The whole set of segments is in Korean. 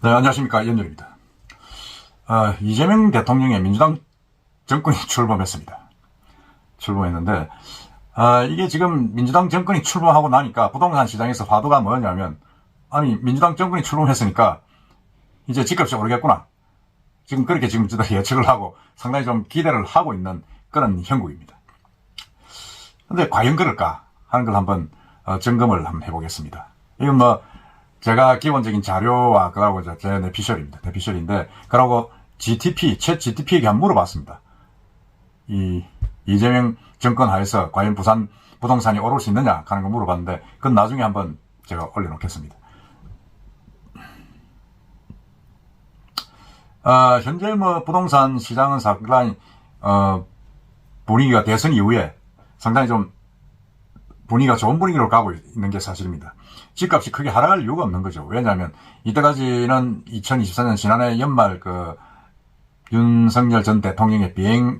네, 안녕하십니까. 연열입니다. 이재명 대통령의 민주당 정권이 출범했습니다. 출범했는데, 이게 지금 민주당 정권이 출범하고 나니까 부동산 시장에서 화두가 뭐냐면, 아니, 민주당 정권이 출범했으니까 이제 집값이 오르겠구나. 지금 그렇게 지금 예측을 하고 상당히 좀 기대를 하고 있는 그런 형국입니다. 근데 과연 그럴까 하는 걸 한번 점검을 한번 해보겠습니다. 이건 뭐, 제가 기본적인 자료와 그러고 제 내피셜입니다. 내피셜인데, 그러고 챗 GTP에게 한번 물어봤습니다. 이재명 정권 하에서 과연 부산 부동산이 오를 수 있느냐 하는 거 물어봤는데, 그건 나중에 한번 제가 올려놓겠습니다. 현재 뭐 부동산 시장은 상당히 분위기가 대선 이후에 상당히 좀 분위기가 좋은 분위기로 가고 있는 게 사실입니다. 집값이 크게 하락할 이유가 없는 거죠. 왜냐하면 이때까지는 2024년 지난해 연말 윤석열 전 대통령의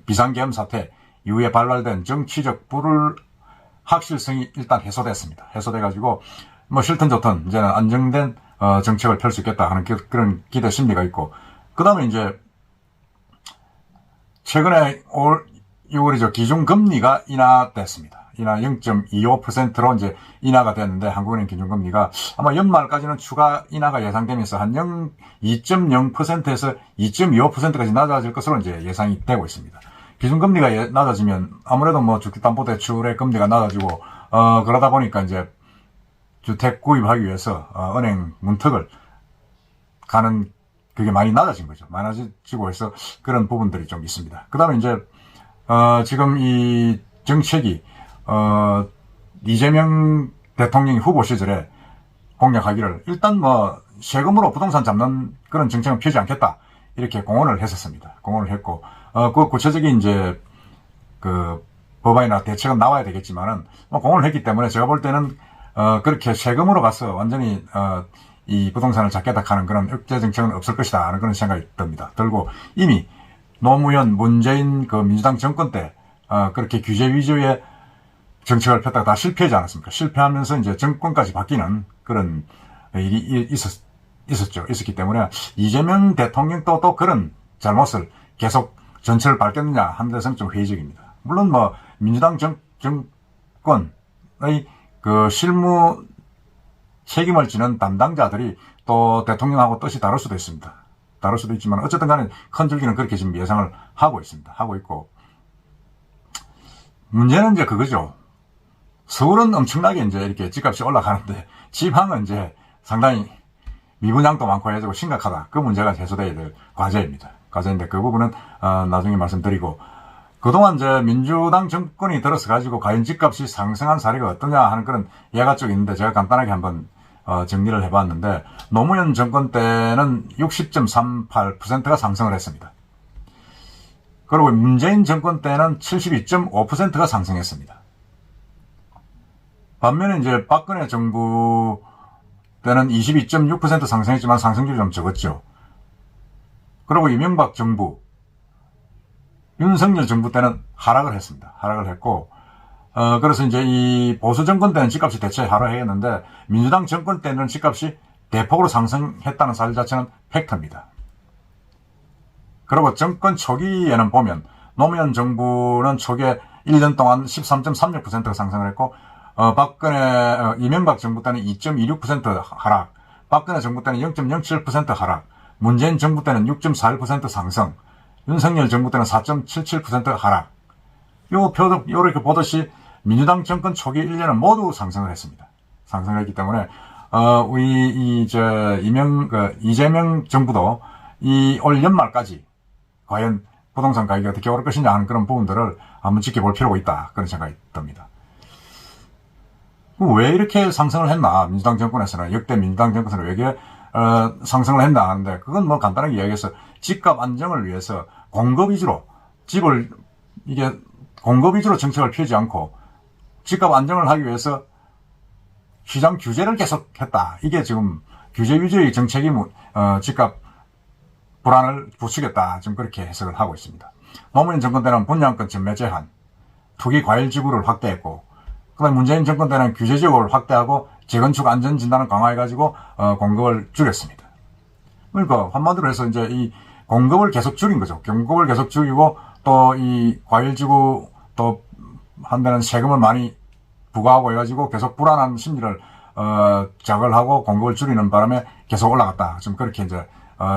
비상계엄 사태 이후에 발발된 정치적 불확실성이 일단 해소됐습니다. 해소돼가지고 뭐 싫든 좋든 이제는 안정된 정책을 펼 수 있겠다 하는 그런 기대 심리가 있고, 그 다음에 이제 최근에 올 6월이죠. 기준금리가 인하됐습니다. 인하 0.25%로 이제 인하가 됐는데, 한국은행 기준금리가 아마 연말까지는 추가 인하가 예상되면서 한 2.0%에서 2.25%까지 낮아질 것으로 이제 예상이 되고 있습니다. 기준금리가 낮아지면 아무래도 뭐 주택담보대출의 금리가 낮아지고, 그러다 보니까 이제 주택 구입하기 위해서, 은행 문턱을 가는 그게 많이 낮아진 거죠. 많아지고 해서 그런 부분들이 좀 있습니다. 그 다음에 이제, 지금 이 정책이, 이재명 대통령이 후보 시절에 공약하기를 일단 뭐 세금으로 부동산 잡는 그런 정책은 펴지 않겠다. 이렇게 공언을 했었습니다. 공언을 했고, 그 구체적인 이제 그 법안이나 대책은 나와야 되겠지만은, 뭐 공언을 했기 때문에 제가 볼 때는, 그렇게 세금으로 가서 완전히, 이 부동산을 잡겠다 하는 그런 억제 정책은 없을 것이다 하는 그런 생각이 듭니다. 들고 이미 노무현, 문재인 그 민주당 정권 때, 그렇게 규제 위주의 정책을 폈다가 다 실패하지 않았습니까? 실패하면서 이제 정권까지 바뀌는 그런 일이 있었기 때문에 이재명 대통령도 또 그런 잘못을 계속 전철을 밟겠느냐 하는 데서는 좀 회의적입니다. 물론 뭐 민주당 정권의 그 실무 책임을 지는 담당자들이 또 대통령하고 뜻이 다를 수도 있습니다. 다를 수도 있지만 어쨌든 간에 큰 줄기는 그렇게 지금 예상을 하고 있습니다. 하고 있고, 문제는 이제 그거죠. 서울은 엄청나게 이제 이렇게 집값이 올라가는데 지방은 이제 상당히 미분양도 많고 해가지고 심각하다. 그 문제가 해소돼야 될 과제입니다. 과제인데 그 부분은 나중에 말씀드리고, 그동안 이제 민주당 정권이 들어서 가지고 과연 집값이 상승한 사례가 어떠냐 하는 그런 예가 쭉 있는데, 제가 간단하게 한번 정리를 해봤는데, 노무현 정권 때는 60.38%가 상승을 했습니다. 그리고 문재인 정권 때는 72.5%가 상승했습니다. 반면에 이제 박근혜 정부 때는 22.6% 상승했지만 상승률이 좀 적었죠. 그리고 이명박 정부, 윤석열 정부 때는 하락을 했습니다. 하락을 했고, 그래서 이제 이 보수 정권 때는 집값이 대체 하락했는데, 민주당 정권 때는 집값이 대폭으로 상승했다는 사실 자체는 팩트입니다. 그리고 정권 초기에는 보면, 노무현 정부는 초기에 1년 동안 13.36%가 상승을 했고, 이명박 정부 때는 2.26% 하락, 박근혜 정부 때는 0.07% 하락, 문재인 정부 때는 6.41% 상승, 윤석열 정부 때는 4.77% 하락. 요렇게 보듯이 민주당 정권 초기 1년은 모두 상승을 했습니다. 상승을 했기 때문에, 이재명 정부도 올 연말까지 과연 부동산 가격이 어떻게 오를 것이냐 하는 그런 부분들을 한번 지켜볼 필요가 있다. 그런 생각이 듭니다. 왜 이렇게 상승을 했나? 민주당 정권에서는, 역대 민주당 정권에서는 왜 이렇게 상승을 했나 하는데, 그건 뭐 간단하게 이야기해서 집값 안정을 위해서 공급 위주로 공급 위주로 정책을 펴지 않고 집값 안정을 하기 위해서 시장 규제를 계속했다. 이게 지금 규제 위주의 정책이 집값 불안을 부추겼다. 지금 그렇게 해석을 하고 있습니다. 노무현 정권 때는 분양권 전매 제한, 투기 과열 지구를 확대했고, 그다음 문재인 정권 때는 규제 지역을 확대하고 재건축 안전 진단을 강화해가지고 공급을 줄였습니다. 그러니까 한마디로 해서 이제 이 공급을 계속 줄인 거죠. 공급을 계속 줄이고 또 이 과일지구 또 한데는 세금을 많이 부과하고 해가지고 계속 불안한 심리를 자극을 하고 공급을 줄이는 바람에 계속 올라갔다. 지금 그렇게 이제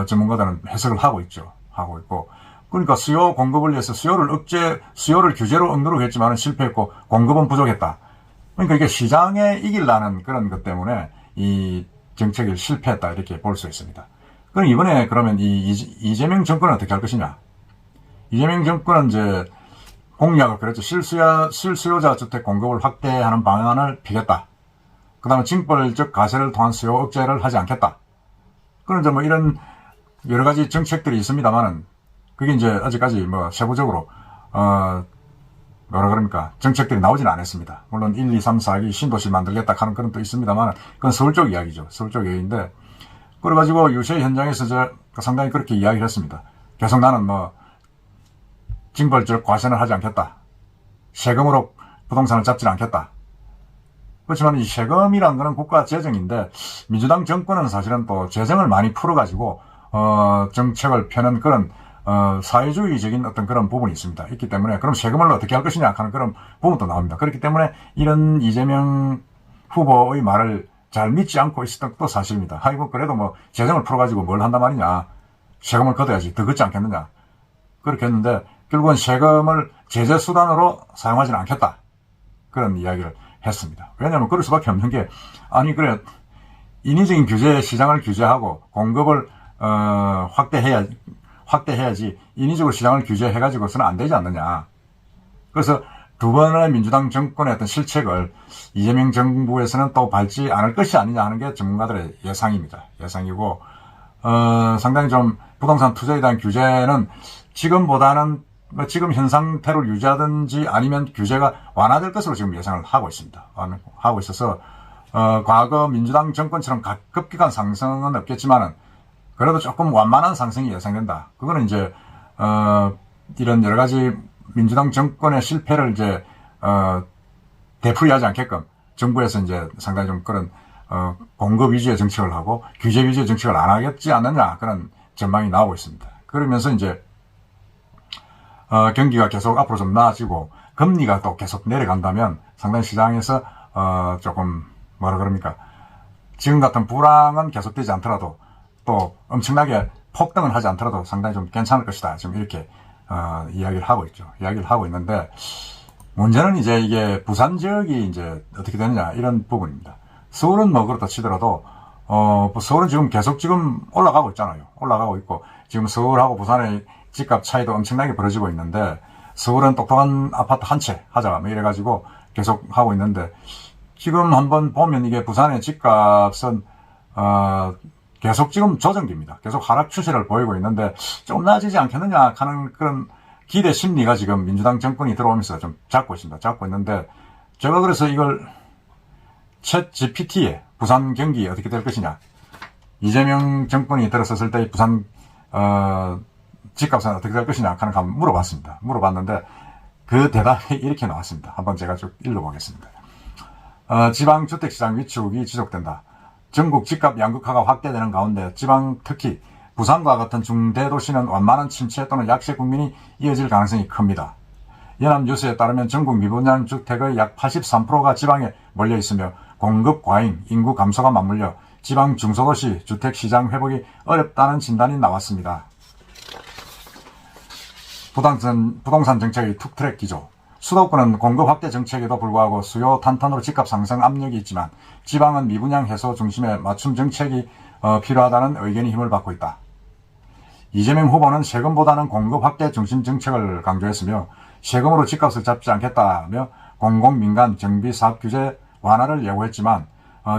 전문가들은 해석을 하고 있죠. 하고 있고. 그러니까 수요 공급을 위해서 수요를 규제로 억누르고 했지만 실패했고 공급은 부족했다. 그러니까 이게 시장에 이기려는 그런 것 때문에 이 정책이 실패했다 이렇게 볼 수 있습니다. 그럼 이번에 그러면 이재명 정권은 어떻게 할 것이냐? 이재명 정권은 이제 공약을 그랬죠. 실수요자 주택 공급을 확대하는 방안을 피겠다. 그 다음에 징벌적 가세를 통한 수요 억제를 하지 않겠다. 그런 이제 뭐 이런 여러 가지 정책들이 있습니다만은 그게 이제 아직까지 뭐 세부적으로 뭐라 그럽니까 정책들이 나오진 않았습니다. 물론 1, 2, 3, 4기 신도시 만들겠다 하는 그런 또 있습니다만 그건 서울 쪽 이야기죠. 서울 쪽 얘기인데 그래가지고 유세 현장에서 상당히 그렇게 이야기를 했습니다. 계속 나는 뭐 징벌적 과세는 하지 않겠다. 세금으로 부동산을 잡지 않겠다. 그렇지만 이 세금이란 거는 국가 재정인데 민주당 정권은 사실은 또 재정을 많이 풀어가지고 정책을 펴는 그런 사회주의적인 어떤 그런 부분이 있습니다. 있기 때문에 그럼 세금을 어떻게 할 것이냐 하는 그런 부분도 나옵니다. 그렇기 때문에 이런 이재명 후보의 말을 잘 믿지 않고 있었던 것도 사실입니다. 아이고 그래도 뭐 재정을 풀어가지고 뭘 한단 말이냐. 세금을 걷어야지 더 걷지 않겠느냐. 그렇게 했는데 결국은 세금을 제재 수단으로 사용하지는 않겠다. 그런 이야기를 했습니다. 왜냐하면 그럴 수밖에 없는 게 아니 그래 인위적인 규제 시장을 규제하고 공급을 확대해야지 인위적으로 시장을 규제해가지고서는 안 되지 않느냐. 그래서 두 번의 민주당 정권의 어떤 실책을 이재명 정부에서는 또 밟지 않을 것이 아니냐 하는 게 전문가들의 예상입니다. 예상이고 상당히 좀 부동산 투자에 대한 규제는 지금보다는 지금 현 상태로 유지하든지 아니면 규제가 완화될 것으로 지금 예상을 하고 있습니다. 하고 있어서 과거 민주당 정권처럼 급격한 상승은 없겠지만은 그래도 조금 완만한 상승이 예상된다. 그거는 이제 이런 여러 가지 민주당 정권의 실패를 이제 되풀이하지 않게끔 정부에서 이제 상당히 좀 그런 공급 위주의 정책을 하고 규제 위주의 정책을 안 하겠지 않느냐 그런 전망이 나오고 있습니다. 그러면서 이제 경기가 계속 앞으로 좀 나아지고 금리가 또 계속 내려간다면 상당히 시장에서 조금 뭐라 그럽니까 지금 같은 불황은 계속되지 않더라도 또 엄청나게 폭등을 하지 않더라도 상당히 좀 괜찮을 것이다. 지금 이렇게 이야기를 하고 있죠. 이야기를 하고 있는데 문제는 이제 이게 부산 지역이 이제 어떻게 되느냐 이런 부분입니다. 서울은 뭐 그렇다 치더라도 서울은 지금 계속 지금 올라가고 있잖아요. 올라가고 있고 지금 서울하고 부산의 집값 차이도 엄청나게 벌어지고 있는데 서울은 똑똑한 아파트 한 채 하자 뭐 이래가지고 계속 하고 있는데 지금 한번 보면 이게 부산의 집값은 계속 지금 조정기입니다. 계속 하락 추세를 보이고 있는데 좀 나아지지 않겠느냐 하는 그런 기대 심리가 지금 민주당 정권이 들어오면서 좀 잡고 있습니다. 잡고 있는데 제가 그래서 이걸 챗 GPT에 부산 경기 어떻게 될 것이냐 이재명 정권이 들어섰을 때 부산 집값은 어떻게 될 것이냐 하는 거 한번 물어봤습니다. 물어봤는데 그 대답이 이렇게 나왔습니다. 한번 제가 쭉 읽어보겠습니다. 지방주택시장 위축이 지속된다. 전국 집값 양극화가 확대되는 가운데 지방 특히 부산과 같은 중대도시는 완만한 침체 또는 약세 국민이 이어질 가능성이 큽니다. 연합뉴스에 따르면 전국 미분양 주택의 약 83%가 지방에 몰려 있으며 공급 과잉, 인구 감소가 맞물려 지방 중소도시 주택시장 회복이 어렵다는 진단이 나왔습니다. 부동산 정책의 툭트랙 기조. 수도권은 공급 확대 정책에도 불구하고 수요 탄탄으로 집값 상승 압력이 있지만 지방은 미분양 해소 중심의 맞춤 정책이 필요하다는 의견이 힘을 받고 있다. 이재명 후보는 세금보다는 공급 확대 중심 정책을 강조했으며 세금으로 집값을 잡지 않겠다며 공공민간 정비 사업 규제 완화를 예고했지만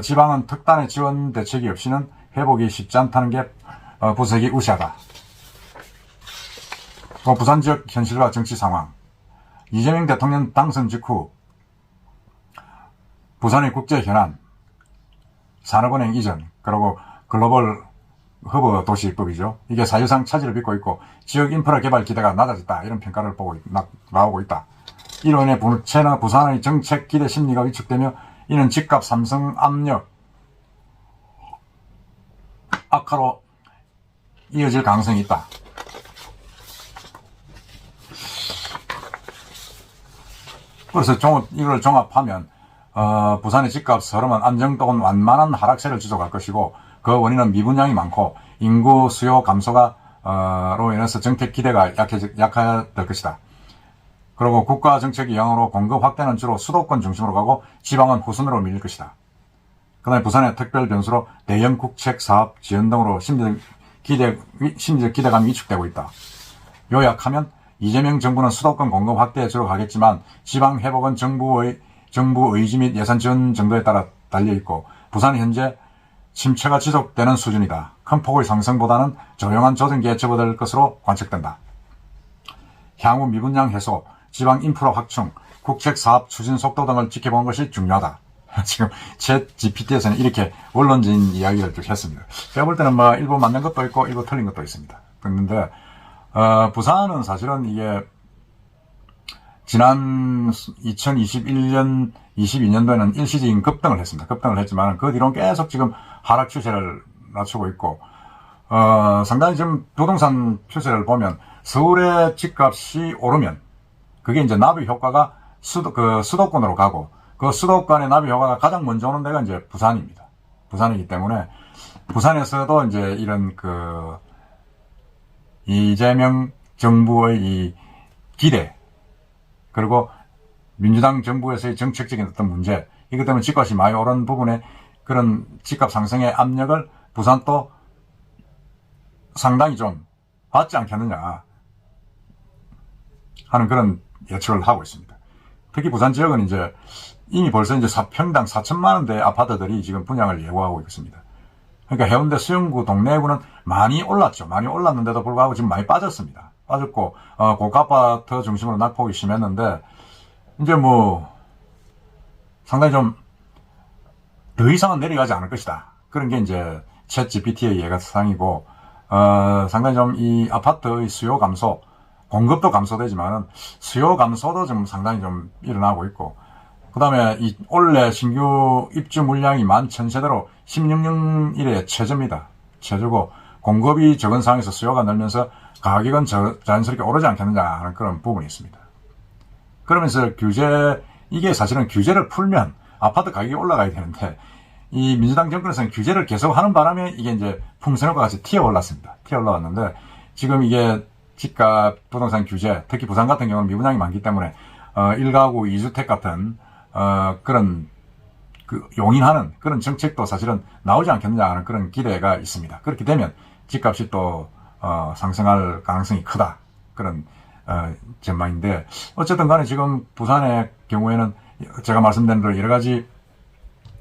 지방은 특단의 지원 대책이 없이는 회복이 쉽지 않다는 게 분석이 우세하다. 부산 지역 현실과 정치 상황. 이재명 대통령 당선 직후 부산의 국제 현안, 산업은행 이전, 그리고 글로벌 허브 도시법이죠. 이게 사실상 차질을 빚고 있고 지역 인프라 개발 기대가 낮아졌다. 이런 평가를 나오고 있다. 이로 인해 부산의 정책 기대 심리가 위축되며 이는 집값 상승 압력 악화로 이어질 가능성이 있다. 그래서 이걸 종합하면 부산의 집값 흐름은 안정 또는 완만한 하락세를 지속할 것이고, 그 원인은 미분양이 많고 인구 수요 감소가 로 인해서 정책 기대가 약화될 것이다. 그리고 국가 정책의 영향으로 공급 확대는 주로 수도권 중심으로 가고 지방은 후순으로 밀릴 것이다. 그 다음에 부산의 특별 변수로 대형 국책 사업 지원 등으로 심리적 기대감이 위축되고 있다. 요약하면 이재명 정부는 수도권 공급 확대에 주로 가겠지만 지방 회복은 정부 의지 및 예산 지원 정도에 따라 달려있고, 부산이 현재 침체가 지속되는 수준이다. 큰 폭의 상승보다는 조용한 조정기에 접어들 것으로 관측된다. 향후 미분양 해소, 지방 인프라 확충, 국책 사업 추진 속도 등을 지켜보는 것이 중요하다. 지금 챗GPT에서는 이렇게 원론적인 이야기를 쭉 했습니다. 제가 볼 때는 뭐 일부 맞는 것도 있고 일부 틀린 것도 있습니다. 그런데 부산은 사실은 이게 지난 2021년, 22년도에는 일시적인 급등을 했습니다. 급등을 했지만 그 뒤로는 계속 지금 하락 추세를 낮추고 있고, 상당히 지금 부동산 추세를 보면 서울의 집값이 오르면 그게 이제 나비 효과가 수도권으로 가고, 그 수도권의 나비 효과가 가장 먼저 오는 데가 이제 부산입니다. 부산이기 때문에 부산에서도 이제 이런 이재명 정부의 이 기대, 그리고 민주당 정부에서의 정책적인 어떤 문제, 이것 때문에 집값이 많이 오른 부분에 그런 집값 상승의 압력을 부산도 상당히 좀 받지 않겠느냐 하는 그런 예측을 하고 있습니다. 특히 부산 지역은 이제 이미 벌써 이제 평당 4천만 원대 아파트들이 지금 분양을 예고하고 있습니다. 그러니까 해운대 수영구 동래구는 많이 올랐죠. 많이 올랐는데도 불구하고 지금 많이 빠졌습니다. 빠졌고, 고가 아파트 중심으로 낙폭이 심했는데, 이제 뭐 상당히 좀 더 이상은 내려가지 않을 것이다. 그런 게 이제 챗 GPT의 예가상이고, 상당히 좀 이 아파트의 수요 감소, 공급도 감소되지만은 수요 감소도 좀 상당히 좀 일어나고 있고, 그 다음에 이 올해 신규 입주 물량이 11,000세대로 16년 이래 최저입니다. 최저고, 공급이 적은 상황에서 수요가 늘면서 가격은 자연스럽게 오르지 않겠느냐 하는 그런 부분이 있습니다. 그러면서 이게 사실은 규제를 풀면 아파트 가격이 올라가야 되는데, 이 민주당 정권에서는 규제를 계속 하는 바람에 이게 이제 풍선효과 같이 튀어 올랐습니다. 튀어 올라왔는데, 지금 이게 집값 부동산 규제, 특히 부산 같은 경우는 미분양이 많기 때문에 1가구 2주택 같은 그런 용인하는 그런 정책도 사실은 나오지 않겠느냐 하는 그런 기대가 있습니다. 그렇게 되면 집값이 또 상승할 가능성이 크다, 그런 전망인데, 어쨌든 간에 지금 부산의 경우에는 제가 말씀드린 대로 여러 가지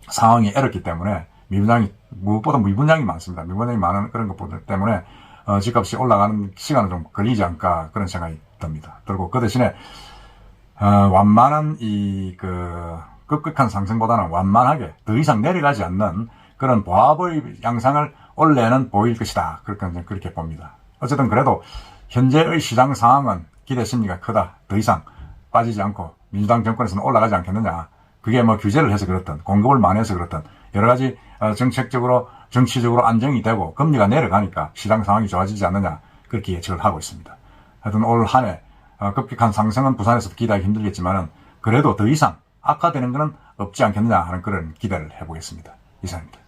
상황이 애롭기 때문에 무엇보다 미분양이 많습니다. 미분양이 많은 그런 것 때문에 집값이 올라가는 시간은 좀 걸리지 않을까, 그런 생각이 듭니다. 그리고 그 대신에 완만한 급격한 상승보다는 완만하게 더 이상 내려가지 않는 그런 보합의 양상을 올해는 보일 것이다, 그렇게 봅니다. 어쨌든 그래도 현재의 시장 상황은 기대 심리가 크다, 더 이상 빠지지 않고 민주당 정권에서는 올라가지 않겠느냐, 그게 뭐 규제를 해서 그렇든 공급을 많이 해서 그렇든 여러 가지 정책적으로 정치적으로 안정이 되고 금리가 내려가니까 시장 상황이 좋아지지 않느냐, 그렇게 예측을 하고 있습니다. 하여튼 올 한 해 급격한 상승은 부산에서 기대하기 힘들겠지만은 그래도 더 이상 악화되는 것은 없지 않겠느냐 하는 그런 기대를 해보겠습니다. 이상입니다.